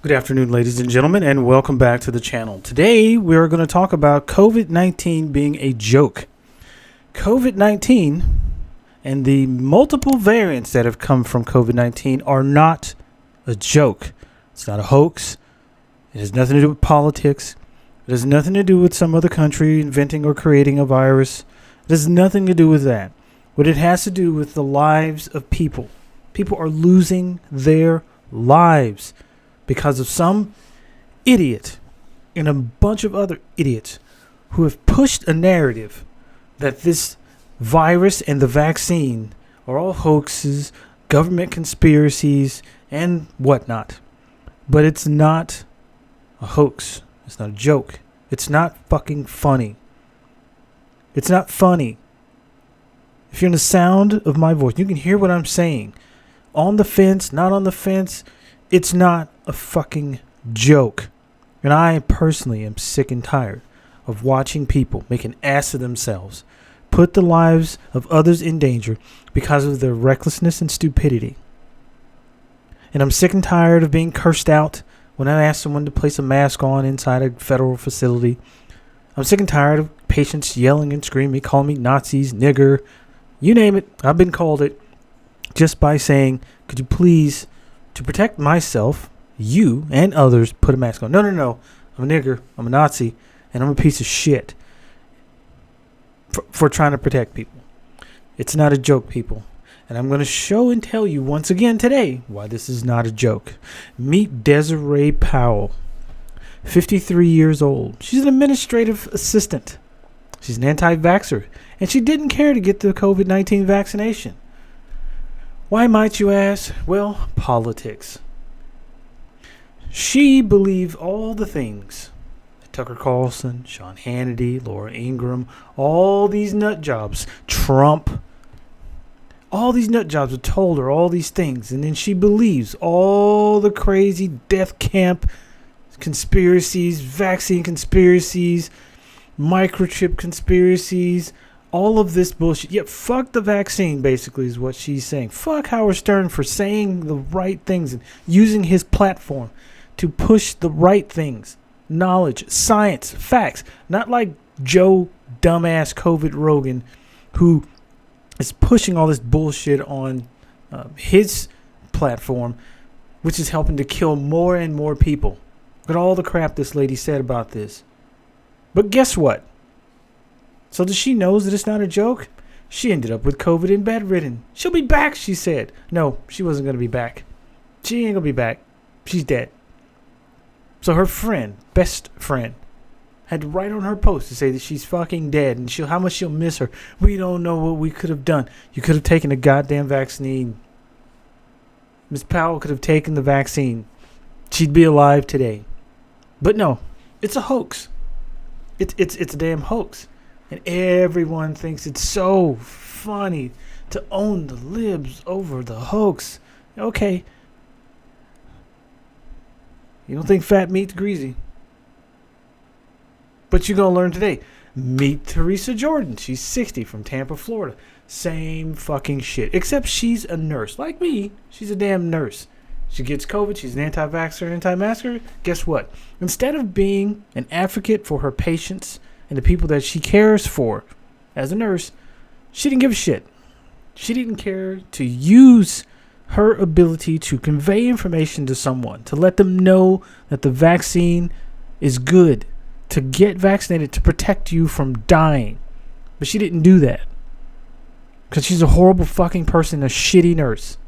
Good afternoon, ladies and gentlemen, and welcome back to the channel. Today, we're going to talk about COVID-19 being a joke. COVID-19 and the multiple variants that have come from COVID-19 are not a joke. It's not a hoax. It has nothing to do with politics. It has nothing to do with some other country inventing or creating a virus. It has nothing to do with that. What it has to do with the lives of people. People are losing their lives because of some idiot and a bunch of other idiots who have pushed a narrative that this virus and the vaccine are all hoaxes, government conspiracies, and whatnot. But it's not a hoax. It's not a joke. It's not fucking funny. It's not funny. If you're in the sound of my voice, you can hear what I'm saying. On the fence, not on the fence, it's not a fucking joke. And I personally am sick and tired of watching people make an ass of themselves, put the lives of others in danger because of their recklessness and stupidity. And I'm sick and tired of being cursed out when I ask someone to place a mask on inside a federal facility. I'm sick and tired of patients yelling and screaming, calling me Nazis, nigger, you name it. I've been called it just by saying, could you please, to protect myself, you and others, put a mask on. No. I'm a nigger. I'm a Nazi. And I'm a piece of shit for trying to protect people. It's not a joke, people. And I'm going to show and tell you once again today why this is not a joke. Meet Desiree Powell, 53 years old. She's an administrative assistant. She's an anti-vaxxer. And she didn't care to get the COVID-19 vaccination. Why might you ask? Well, politics. She believed all the things that Tucker Carlson, Sean Hannity, Laura Ingraham, all these nut jobs, Trump, all these nut jobs have told her all these things. And then she believes all the crazy death camp conspiracies, vaccine conspiracies, microchip conspiracies, all of this bullshit. Yet fuck the vaccine, basically, is what she's saying. Fuck Howard Stern for saying the right things and using his platform to push the right things. Knowledge, science, facts. Not like Joe dumbass COVID Rogan, who is pushing all this bullshit on his platform, which is helping to kill more and more people. Look at all the crap this lady said about this. But guess what? So does she know that it's not a joke? She ended up with COVID and bedridden. She'll be back, she said. No, she wasn't going to be back. She ain't going to be back. She's dead. So her friend, best friend, had to write on her post to say that she's fucking dead and how much she'll miss her. We don't know what we could have done. You could have taken a goddamn vaccine. Miss Powell could have taken the vaccine. She'd be alive today. But no, it's a hoax. It's a damn hoax. And everyone thinks it's so funny to own the libs over the hoax. Okay. You don't think fat meat's greasy. But you're going to learn today. Meet Teresa Jordan. She's 60 from Tampa, Florida. Same fucking shit. Except she's a nurse. Like me, she's a damn nurse. She gets COVID. She's an anti-vaxxer, anti-masker. Guess what? Instead of being an advocate for her patients and the people that she cares for as a nurse, she didn't give a shit. She didn't care to use her ability to convey information to someone, to let them know that the vaccine is good, to get vaccinated, to protect you from dying. But she didn't do that because she's a horrible fucking person, a shitty nurse.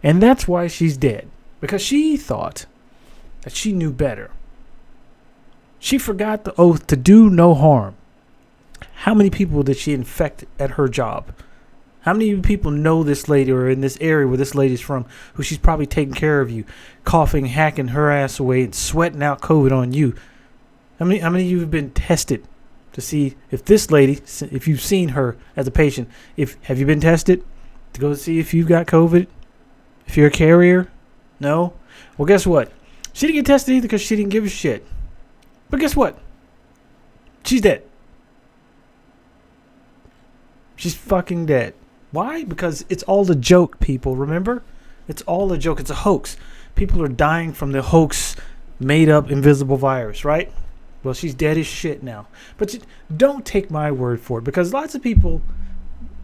And that's why she's dead, because she thought that she knew better. She forgot the oath to do no harm. How many people did she infect at her job? How many people know this lady or in this area where this lady's from, who she's probably taking care of you, coughing, hacking her ass away and sweating out COVID on you? How many of you have been tested to see if this lady, if you've seen her as a patient, have you been tested to go see if you've got COVID? If you're a carrier? No? Well, guess what? She didn't get tested either because she didn't give a shit. But guess what? She's dead. She's fucking dead. Why? Because it's all a joke, people, remember? It's all a joke. It's a hoax. people are dying from the hoax, made up, invisible virus, right? Well, she's dead as shit now. But don't take my word for it, because lots of people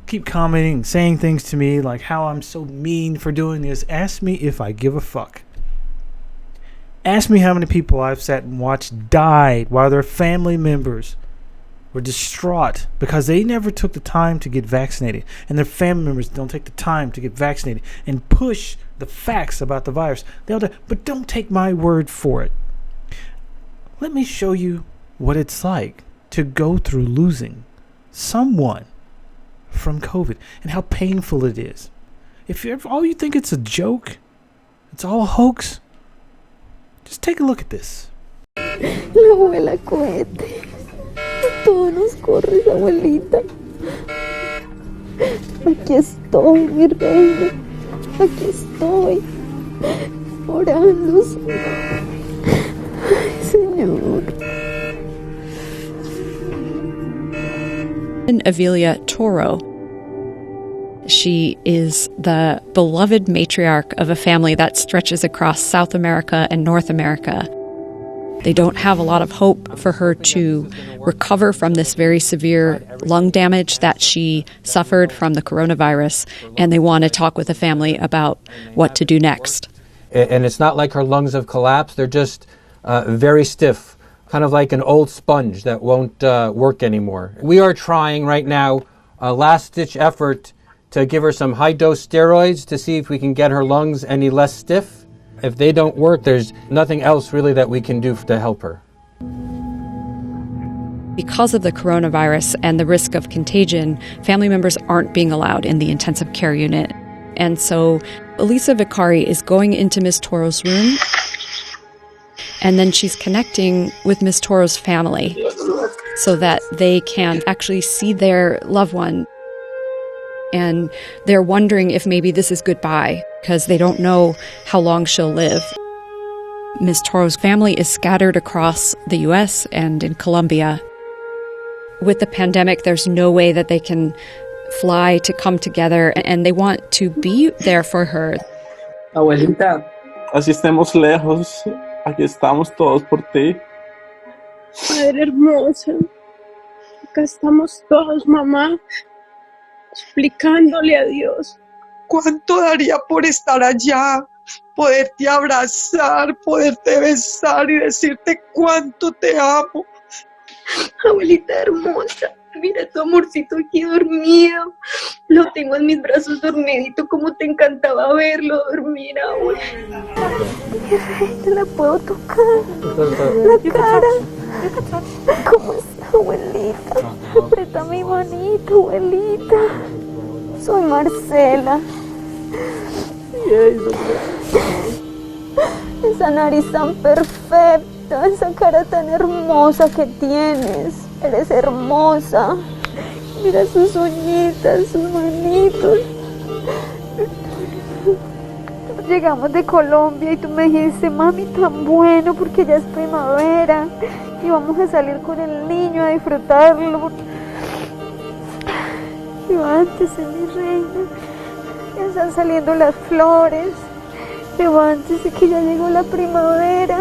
keep commenting, saying things to me like how I'm so mean for doing this. Ask me if I give a fuck. Ask me how many people I've sat and watched died while their family members were distraught because they never took the time to get vaccinated, and their family members don't take the time to get vaccinated and push the facts about the virus. But don't take my word for it. Let me show you what it's like to go through losing someone from COVID and how painful it is. If all you think it's a joke, it's all a hoax, just take a look at this. La abuela cohete. Todo nos corre, abuelita. Aquí estoy, mi reina. Aquí estoy. Orando, Señor. Ay, Señor. Avilia Toro. She is the beloved matriarch of a family that stretches across South America and North America. They don't have a lot of hope for her to recover from this very severe lung damage that she suffered from the coronavirus, and they want to talk with the family about what to do next. And it's not like her lungs have collapsed. They're just very stiff, kind of like an old sponge that won't work anymore. We are trying right now a last-ditch effort to give her some high-dose steroids to see if we can get her lungs any less stiff. If they don't work, there's nothing else really that we can do to help her. Because of the coronavirus and the risk of contagion, family members aren't being allowed in the intensive care unit. And so Elisa Vicari is going into Ms. Toro's room, and then she's connecting with Ms. Toro's family so that they can actually see their loved one. And they're wondering if maybe this is goodbye, because they don't know how long she'll live. Ms. Toro's family is scattered across the U.S. and in Colombia. With the pandemic, there's no way that they can fly to come together, and they want to be there for her. Abuelita, así estemos lejos, aquí estamos todos por ti. Madre hermosa, acá estamos todos, mamá, explicándole a Dios. ¿Cuánto daría por estar allá? Poderte abrazar, poderte besar y decirte cuánto te amo. Abuelita hermosa, mira tu amorcito aquí dormido. Lo tengo en mis brazos dormidito, como te encantaba verlo dormir, abuela. No la puedo tocar. La cara. ¿Cómo está, abuelita? Aprieta mi manito, abuelita. Soy Marcela. Esa nariz tan perfecta, esa cara tan hermosa que tienes. Eres hermosa. Mira sus uñitas, sus manitos. Llegamos de Colombia y tú me dijiste, mami, tan bueno porque ya es primavera y vamos a salir con el niño a disfrutarlo. Levántese, mi reina. Ya están saliendo las flores. Levántese que ya llegó la primavera.